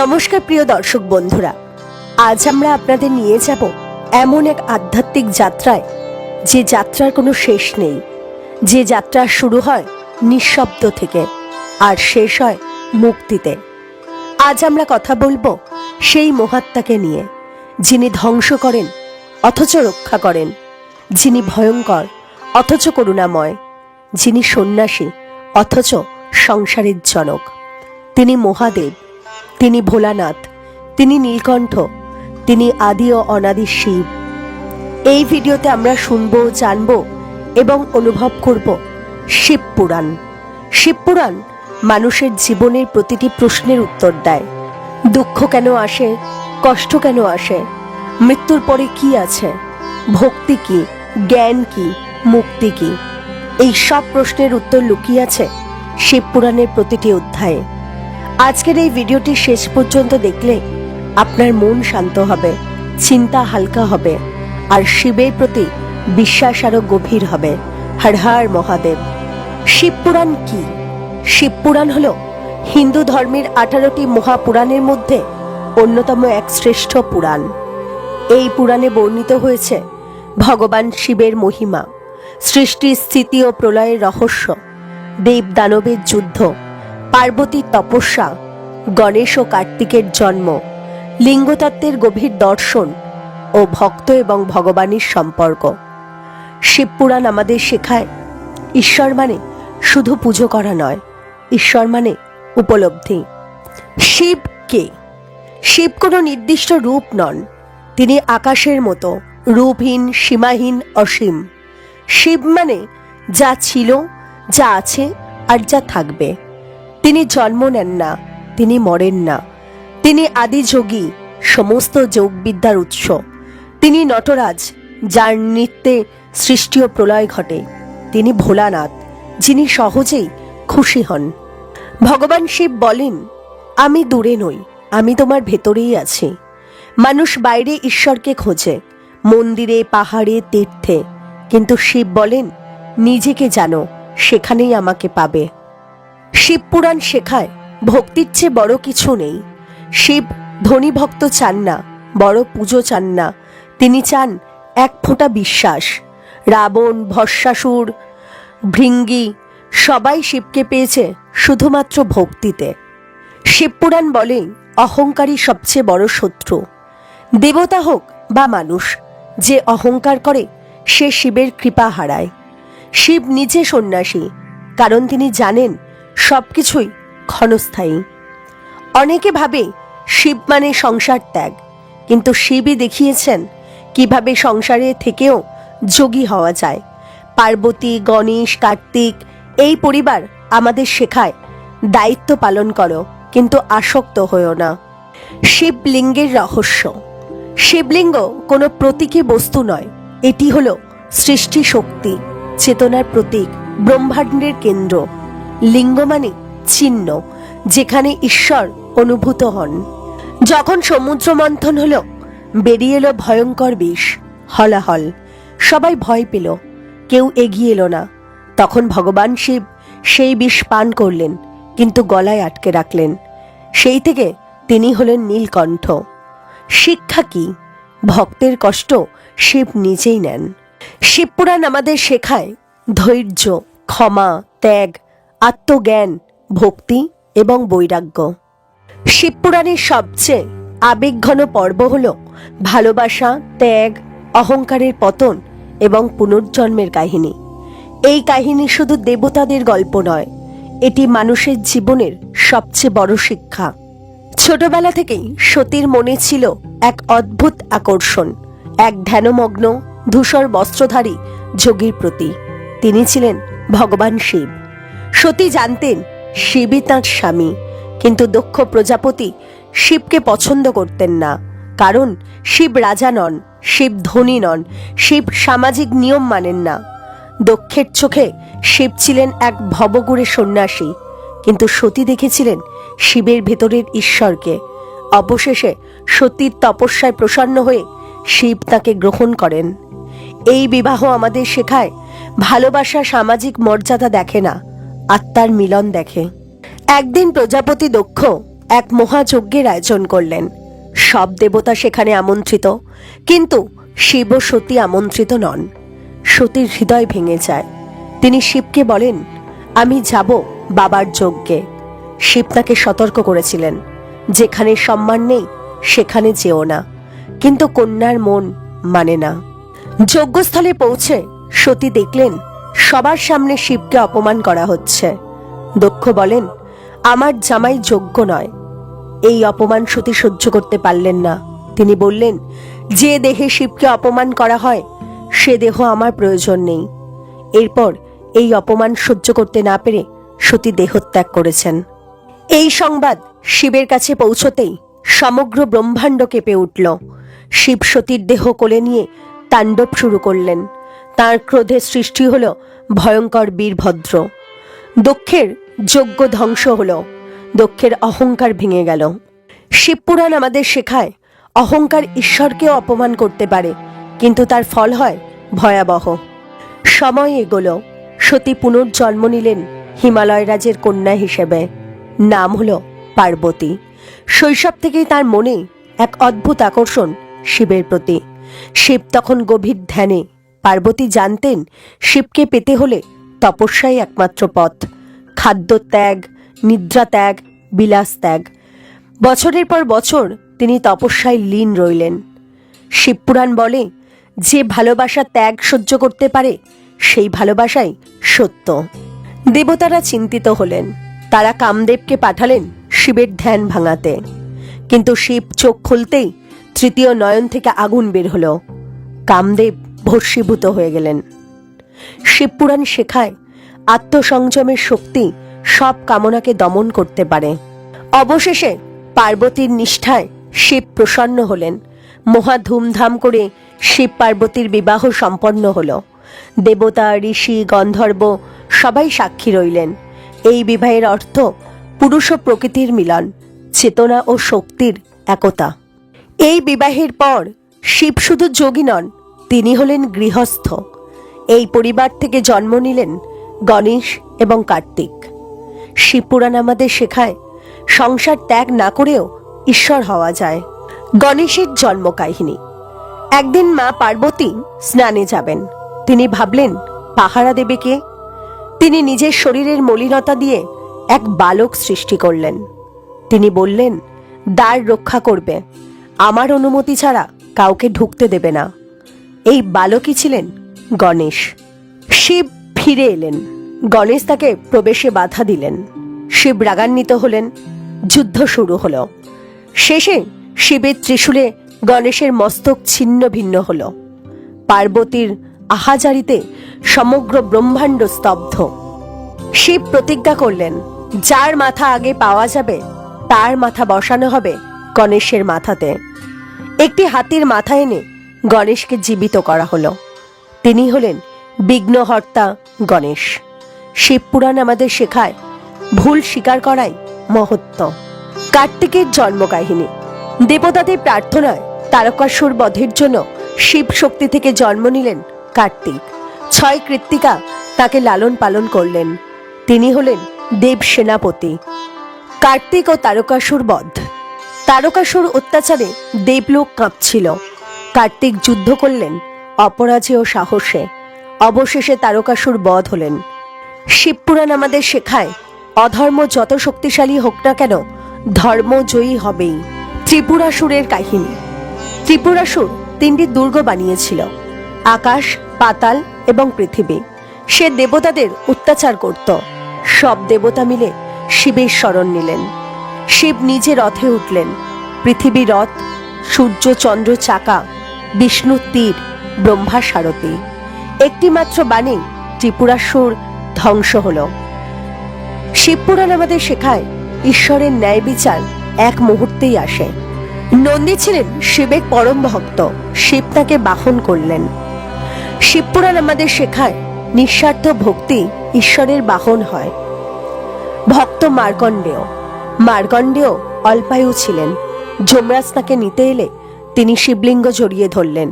নমস্কার প্রিয় দর্শক বন্ধুরা, আজ আমরা আপনাদের নিয়ে যাব এমন এক আধ্যাত্মিক যাত্রায় যে যাত্রার কোনো শেষ নেই, যে যাত্রা শুরু হয় নিঃশব্দ থেকে আর শেষ হয় মুক্তিতে। আজ আমরা কথা বলবো সেই মহাত্মাকে নিয়ে, যিনি ধ্বংস করেন অথচ রক্ষা করেন, যিনি ভয়ঙ্কর অথচ করুণাময়, যিনি সন্ন্যাসী অথচ সংসারের জনক। তিনি মহাদেব, তিনি ভোলানাথ, তিনি নীলকণ্ঠ, তিনি আদি ও অনাদি শিব। এই ভিডিওতে আমরা শুনবো, জানবো এবং অনুভব করব শিব পুরাণ। শিব পুরাণ মানুষের জীবনের প্রতিটি প্রশ্নের উত্তর দেয়। দুঃখ কেন আসে, কষ্ট কেন আসে, মৃত্যুর পরে কি আছে, ভক্তি কি, জ্ঞান কি, মুক্তি কি, এই সব প্রশ্নের উত্তর লুকিয়ে আছে শিব পুরাণের প্রতিটি অধ্যায়ে। আজকের এই ভিডিওটি শেষ পর্যন্ত দেখলে আপনার মন শান্ত হবে, চিন্তা হালকা হবে আর শিবের প্রতি বিশ্বাস আরো গভীর হবে। হর হর মহাদেব। শিব পুরাণ কি? শিব পুরাণ হল হিন্দু ধর্মের 18টি মহাপুরাণের মধ্যে অন্যতম এক শ্রেষ্ঠ পুরাণ। এই পুরাণে বর্ণিত হয়েছে ভগবান শিবের মহিমা, সৃষ্টি, স্থিতি ও প্রলয়ের রহস্য, দেব দানবের যুদ্ধ, পার্বতীর তপস্যা, গণেশ ও কার্তিকের জন্ম, লিঙ্গতত্ত্বের গভীর দর্শন ও ভক্ত এবং ভগবানের সম্পর্ক। শিবপুরাণ আমাদের শেখায় ঈশ্বর মানে শুধু পুজো করা নয়, ঈশ্বর মানে উপলব্ধি। শিব কে? শিব কোনো নির্দিষ্ট রূপ নন, তিনি আকাশের মতো রূপহীন, সীমাহীন, অসীম। শিব মানে যা ছিল, যা আছে আর যা থাকবে। তিনি জন্ম নেন না, তিনি মরেন না, তিনি আদি যোগী, সমস্ত যোগবিদ্যার উৎস। তিনি নটরাজ, যার নৃত্যে সৃষ্টি ও প্রলয় ঘটে। তিনি ভোলানাথ, যিনি সহজেই খুশি হন। ভগবান শিব বলেন, আমি দূরে নই, আমি তোমার ভেতরেই আছি। মানুষ বাইরে ঈশ্বরকে খোঁজে, মন্দিরে, পাহাড়ে, তীর্থে, কিন্তু শিব বলেন, নিজেকে জানো, সেখানেই আমাকে পাবে। শিব পুরাণ শেখায় ভক্তির চেয়ে বড় কিছু নেই। শিব ধনী ভক্ত চান না, বড় পুজো চান না, তিনি চান এক ফোঁটা বিশ্বাস। রাবণ, ভস্মাসুর, ভৃঙ্গি সবাই শিবকে পেয়েছে শুধুমাত্র ভক্তিতে। শিবপুরাণ বলে অহংকারী সবচেয়ে বড় শত্রু। দেবতা হোক বা মানুষ, যে অহংকার করে সে শিবের কৃপা হারায়। শিব নিজে সন্ন্যাসী, কারণ তিনি জানেন সবকিছুই ক্ষণস্থায়ী। অনেকে ভাবে শিব মানে সংসার ত্যাগ, কিন্তু শিবই দেখিয়েছেন কিভাবে সংসারে থেকেও যোগী হওয়া যায়। পার্বতী, গণেশ, কার্তিক এই পরিবার আমাদের শেখায় দায়িত্ব পালন করো, কিন্তু আসক্ত হয়েও না। শিবলিঙ্গের রহস্য। শিবলিঙ্গ কোনো প্রতীকী বস্তু নয়, এটি হলো সৃষ্টি শক্তি, চেতনার প্রতীক, ব্রহ্মাণ্ডের কেন্দ্র। লিঙ্গ মানে চিহ্ন, যেখানে ঈশ্বর অনুভূত হন। যখন সমুদ্র মন্থন হলো, বেরিয়ে এলো ভয়ঙ্কর বিষ, হলাহল। সবাই ভয় পেল, কেউ এগিয়ে এলো না। তখন ভগবান শিব সেই বিষ পান করলেন, কিন্তু গলায় আটকে রাখলেন। সেই থেকে তিনি হলেন নীলকণ্ঠ। শিক্ষা কি? ভক্তের কষ্ট শিব নিজেই নেন। শিবপুরাণ আমাদের শেখায় ধৈর্য, ক্ষমা, ত্যাগ, আত্মজ্ঞান, ভক্তি এবং বৈরাগ্য। শিবপুরাণের সবচেয়ে আবেগঘন পর্ব হল ভালোবাসা, ত্যাগ, অহংকারের পতন এবং পুনর্জন্মের কাহিনী। এই কাহিনী শুধু দেবতাদের গল্প নয়, এটি মানুষের জীবনের সবচেয়ে বড় শিক্ষা। ছোটবেলা থেকেই সতীর মনে ছিল এক অদ্ভুত আকর্ষণ, এক ধ্যানমগ্ন, ধূসর বস্ত্রধারী যোগীর প্রতি। তিনি ছিলেন ভগবান শিব। সতী জানতেন শিবই তাঁর স্বামী, কিন্তু দক্ষ প্রজাপতি শিবকে পছন্দ করতেন না, কারণ শিব রাজা নন, শিব ধনী নন, শিব সামাজিক নিয়ম মানেন না। দক্ষের চোখে শিব ছিলেন এক ভবঘুরে সন্ন্যাসী, কিন্তু সতী দেখেছিলেন শিবের ভেতরের ঈশ্বরকে। অবশেষে সতীর তপস্যায় প্রসন্ন হয়ে শিব তাকে গ্রহণ করেন। এই বিবাহ আমাদের শেখায় ভালোবাসা সামাজিক মর্যাদা দেখে না, আত্মার মিলন দেখে। একদিন প্রজাপতি দক্ষ এক মহাযজ্ঞের আয়োজন করলেন। সব দেবতা সেখানে আমন্ত্রিত, কিন্তু শিব ও সতী আমন্ত্রিত নন। সতীর হৃদয় ভেঙে যায়। তিনি শিবকে বলেন, আমি যাব বাবার যজ্ঞে। শিব তাকে সতর্ক করেছিলেন, যেখানে সম্মান নেই সেখানে যেও না, কিন্তু কন্যার মন মানে না। যজ্ঞস্থলে পৌঁছে সতী দেখলেন সবার সামনে শিবকে অপমান করা হচ্ছে। দক্ষ বলেন, আমার জামাই যোগ্য নয়। এই অপমান সতী সহ্য করতে পারলেন না। তিনি বললেন, যে দেহে শিবকে অপমান করা হয় সে দেহ আমার প্রয়োজন নেই। এরপর এই অপমান সহ্য করতে না পেরে সতী দেহত্যাগ করেছেন। এই সংবাদ শিবের কাছে পৌঁছতেই সমগ্র ব্রহ্মাণ্ড কেঁপে উঠল। শিব সতীর দেহ কোলে নিয়ে তাণ্ডব শুরু করলেন। তার ক্রোধে সৃষ্টি হল ভয়ঙ্কর বীরভদ্র। দক্ষের যজ্ঞ ধ্বংস হল। দক্ষের অহংকার ভেঙে গেল। শিবপুরাণ আমাদের শেখায়, অহংকার ঈশ্বরকেও অপমান করতে পারে, কিন্তু তার ফল হয় ভয়াবহ। সময় এগোল। সতী পুনর্জন্ম নিলেন হিমালয় রাজের কন্যা হিসেবে। নাম হল পার্বতী। শৈশব থেকেই তার মনে এক অদ্ভুত আকর্ষণ শিবের প্রতি। শিব তখন গভীর ধ্যানে। পার্বতী জানতেন, শিবকে পেতে হলে তপস্যাই একমাত্র পথ। খাদ্য ত্যাগ, নিদ্রা ত্যাগ, বিলাস ত্যাগ। বছরের পর বছর তিনি তপস্যায় লীন রইলেন। শিবপুরাণ বলে, যে ভালোবাসা ত্যাগ সহ্য করতে পারে সেই ভালোবাসাই সত্য। দেবতারা চিন্তিত হলেন। তারা কামদেবকে পাঠালেন শিবের ধ্যান ভাঙাতে। কিন্তু শিব চোখ খুলতেই তৃতীয় নয়ন থেকে আগুন বের হল। কামদেব ভস্মীভূত হয়ে গেলেন। শিবপুরাণ শেখায়, আত্মসংযমের শক্তি সব কামনাকে দমন করতে পারে। অবশেষে পার্বতীর নিষ্ঠায় শিব প্রসন্ন হলেন। মহা ধুমধাম করে শিব পার্বতীর বিবাহ সম্পন্ন হল। দেবতা, ঋষি, গন্ধর্ব সবাই সাক্ষী রইলেন। এই বিবাহের অর্থ পুরুষ ও প্রকৃতির মিলন, চেতনা ও শক্তির একতা। এই বিবাহের পর শিব শুধু যোগী নন, তিনি হলেন গৃহস্থ। এই পরিবার থেকে জন্ম নিলেন গণেশ এবং কার্তিক। শিবপুরাণ আমাদের শেখায়, সংসার ত্যাগ না করেও ঈশ্বর হওয়া যায়। গণেশের জন্ম কাহিনী। একদিন মা পার্বতী স্নানে যাবেন। তিনি ভাবলেন, পাহারা দেবে কে? তিনি নিজের শরীরের মলিনতা দিয়ে এক বালক সৃষ্টি করলেন। তিনি বললেন, দ্বার রক্ষা করবে, আমার অনুমতি ছাড়া কাউকে ঢুকতে দেবে না। এই বালকই ছিলেন গণেশ। শিব ফিরে এলেন। গণেশ তাকে প্রবেশে বাধা দিলেন। শিব রাগান্বিত হলেন। যুদ্ধ শুরু হল। শেষে শিবের ত্রিশূলে গণেশের মস্তক ছিন্ন ভিন্ন হল। পার্বতীর আহাজারিতে সমগ্র ব্রহ্মাণ্ড স্তব্ধ। শিব প্রতিজ্ঞা করলেন, যার মাথা আগে পাওয়া যাবে তার মাথা বসানো হবে গণেশের মাথাতে। একটি হাতির মাথা এনে গণেশকে জীবিত করা হলো। তিনি হলেন বিঘ্নহর্তা গণেশ। শিবপুরাণ আমাদের শেখায়, ভুল স্বীকার করাই মহত্ব। কার্তিকের জন্ম কাহিনী। দেবতাদের প্রার্থনায় তারকাসুর বধের জন্য শিব শক্তি থেকে জন্ম নিলেন কার্তিক। 6 কৃত্তিকা তাকে লালন পালন করলেন। তিনি হলেন দেব সেনাপতি। কার্তিক ও তারকাসুর বধ। তারকাসুর অত্যাচারে দেবলোক কাঁপছিল। কার্তিক যুদ্ধ করলেন অপরাজেয় ও সাহসে। অবশেষে তারকাসুর বধ হলেন। শিবপুরাণ আমাদের শেখায়, অধর্ম যত শক্তিশালী হোক না কেন, ধর্ম জয়ী হবেই। ত্রিপুরাসুরের কাহিনী। ত্রিপুরাসুর 3টি দুর্গ বানিয়েছিল, আকাশ, পাতাল এবং পৃথিবী। সে দেবতাদের অত্যাচার করত। সব দেবতা মিলে শিবের শরণ নিলেন। শিব নিজে রথে উঠলেন। পৃথিবী রথ, সূর্য চন্দ্র চাকা, বিষ্ণু তীর, ব্রহ্মা সারথি। একটিমাত্র বাণী ত্রিপুরাসুর ধ্বংস হল। শিবপুরাণ আমাদের শেখায়, ঈশ্বরের ন্যায় বিচার এক মুহূর্তেই আসে। নন্দী ছিলেন শিবের পরম ভক্ত। শিব তাকে বাহন করলেন। শিবপুরাণ আমাদের শেখায়, নিঃস্বার্থ ভক্তি ঈশ্বরের বাহন হয়। ভক্ত মার্কণ্ডেয়। মার্কণ্ডেয় অল্পায়ু ছিলেন। যমরাজ তাকে নিতে এলে তিনি শিবলিঙ্গ জড়িয়ে ধরলেন।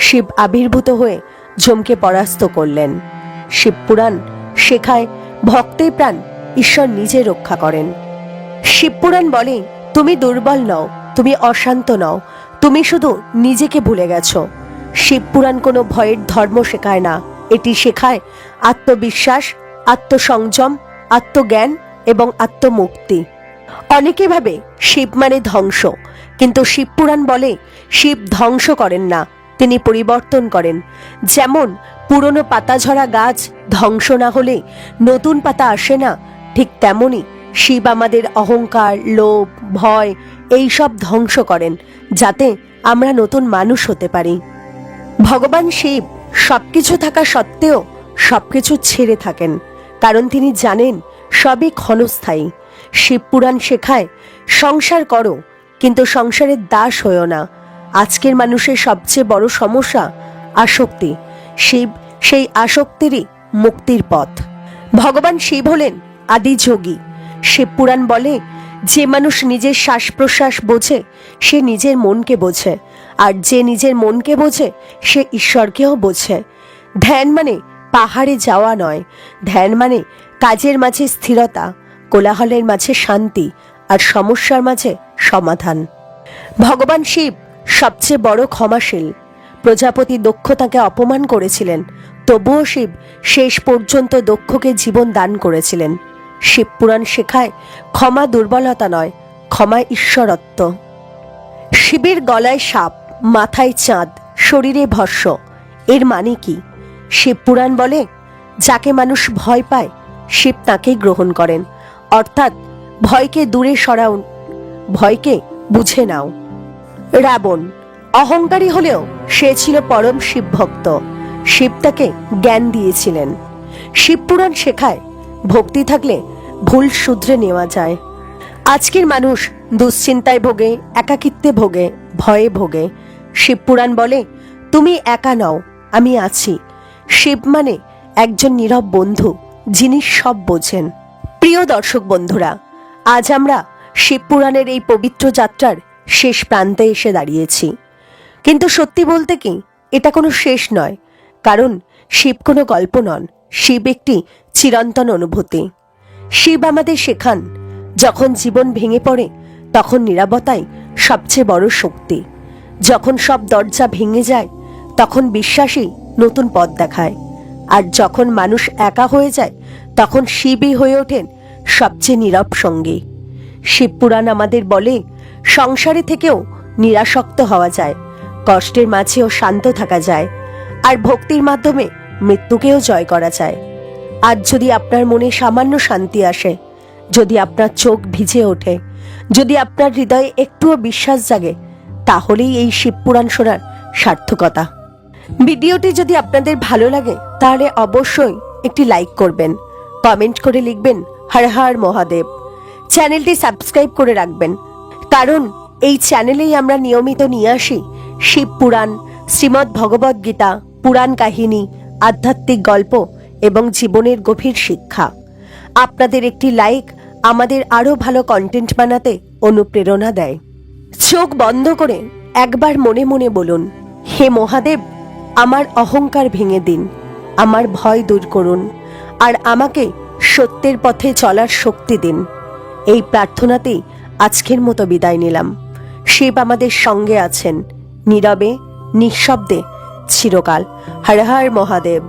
শিব আবির্ভূত হয়ে যমকে পরাস্ত করলেন। শিবপুরাণ শেখায়, ভক্তের প্রাণ ঈশ্বর নিজে রক্ষা করেন। শিবপুরাণ বলে, তুমি দুর্বল নও, তুমি অশান্ত নও, তুমি শুধু নিজেকে ভুলে গেছো। শিবপুরাণ কোনো ভয়ের ধর্ম শেখায় না, এটি শেখায় আত্মবিশ্বাস, আত্মসংযম, আত্মজ্ঞান এবং আত্মমুক্তি। অনেকে ভাবে শিব মানে ধ্বংস, কিন্তু শিবপুরাণ বলে শিব ধ্বংস করেন না, তিনি পরিবর্তন করেন। যেমন পুরনো পাতাঝরা গাছ ধ্বংস না হলে নতুন পাতা আসে না, ঠিক তেমনি শিব আমাদের অহংকার, লোভ, ভয় এইসব ধ্বংস করেন, যাতে আমরা নতুন মানুষ হতে পারি। ভগবান শিব সবকিছু থাকা সত্ত্বেও সবকিছু ছেড়ে থাকেন, কারণ তিনি জানেন সবই ক্ষণস্থায়ী। শিবপুরাণ শেখায় সংসার করো, কিন্তু সংসারের দাস হয়েও না। আজকের মানুষের সবচেয়ে বড় সমস্যা আসক্তি। শিব সেই আসক্তিরই মুক্তির পথ। ভগবান শিব হলেন আদি যোগী। শিবপুরাণ বলে যে মানুষ নিজের শ্বাস প্রশ্বাস বোঝে সে নিজের মনকে বোঝে, আর যে নিজের মনকে বোঝে সে ঈশ্বরকেও বোঝে। ধ্যান মানে পাহাড়ে যাওয়া নয়, ধ্যান মানে কাজের মাঝে স্থিরতা, কোলাহলের মাঝে শান্তি, আর সমস্যার মাঝে সমাধান। ভগবান শিব সবচেয়ে বড় ক্ষমাশীল। প্রজাপতি দক্ষ তাকে অপমান করেছিলেন, তবুও শিব শেষ পর্যন্ত দক্ষকে জীবন দান করেছিলেন। শিবপুরাণ শেখায় ক্ষমা দুর্বলতা নয়, ক্ষমা ঈশ্বরত্ব। শিবের গলায় সাপ, মাথায় চাঁদ, শরীরে ভস্য, এর মানে কি? শিবপুরাণ বলে যাকে মানুষ ভয় পায় শিব তাকেই গ্রহণ করেন, অর্থাৎ ভয়কে দূরে সরাও, ভয়কে বুঝে নাও। রাবণ অহংকারী হলেও সে ছিল পরম শিবভক্ত। শিব তাকে জ্ঞান দিয়েছিলেন। শিবপুরাণ শেখায় ভক্তি থাকলে ভুল শুধরে নেওয়া যায়। আজকের মানুষ দুশ্চিন্তায় ভোগে, একাকিত্বে ভোগে, ভয়ে ভোগে। শিবপুরাণ বলে তুমি একা নও, আমি আছি। শিব মানে একজন নীরব বন্ধু, যিনি সব বোঝেন। প্রিয় দর্শক বন্ধুরা, আজ আমরা শিবপুরাণের এই পবিত্র যাত্রার শেষ প্রান্তে এসে দাঁড়িয়েছি। কিন্তু সত্যি বলতে কি, এটা কোনো শেষ নয়, কারণ শিব কোনো গল্প নন, শিব একটি চিরন্তন অনুভূতি। শিব আমাদের শেখান যখন জীবন ভেঙে পড়ে তখন নীরবতাই সবচেয়ে বড় শক্তি। যখন সব দরজা ভেঙে যায় তখন বিশ্বাসই নতুন পথ দেখায়। আর যখন মানুষ একা হয়ে যায় তখন শিবই হয়ে ওঠেন সবচেয়ে নীরব সঙ্গী। শিবপুরাণ আমাদের বলে সংসারে থেকেও নিরাসক্ত হওয়া যায়, কষ্টের মাঝেও শান্ত থাকা যায়, আর ভক্তির মাধ্যমে মৃত্যুকেও জয় করা যায়। আজ যদি আপনার মনে সামান্য শান্তি আসে, যদি আপনার চোখ ভিজে ওঠে, যদি আপনার হৃদয়ে একটুও বিশ্বাস জাগে, তাহলেই এই শিবপুরাণ শোনার সার্থকতা। ভিডিওটি যদি আপনাদের ভালো লাগে তাহলে অবশ্যই একটি লাইক করবেন, কমেন্ট করে লিখবেন হর হর মহাদেব। চ্যানেলটি সাবস্ক্রাইব করে রাখবেন, কারণ এই চ্যানেলেই আমরা নিয়মিত নিয়ে আসি শিবপুরাণ, শ্রীমদ্ ভগবদ গীতা, পুরাণ কাহিনী, আধ্যাত্মিক গল্প এবং জীবনের গভীর শিক্ষা। আপনাদের একটি লাইক আমাদের আরও ভালো কন্টেন্ট বানাতে অনুপ্রেরণা দেয়। চোখ বন্ধ করে একবার মনে মনে বলুন, হে মহাদেব, আমার অহংকার ভেঙে দিন, আমার ভয় দূর করুন, আর আমাকে সত্যের পথে চলার শক্তি দিন। এই প্রার্থনাতেই আজকের মতো বিদায় নিলাম। শিব আমাদের সঙ্গে আছেন, নীরবে, নিঃশব্দে, চিরকাল। হর হর মহাদেব।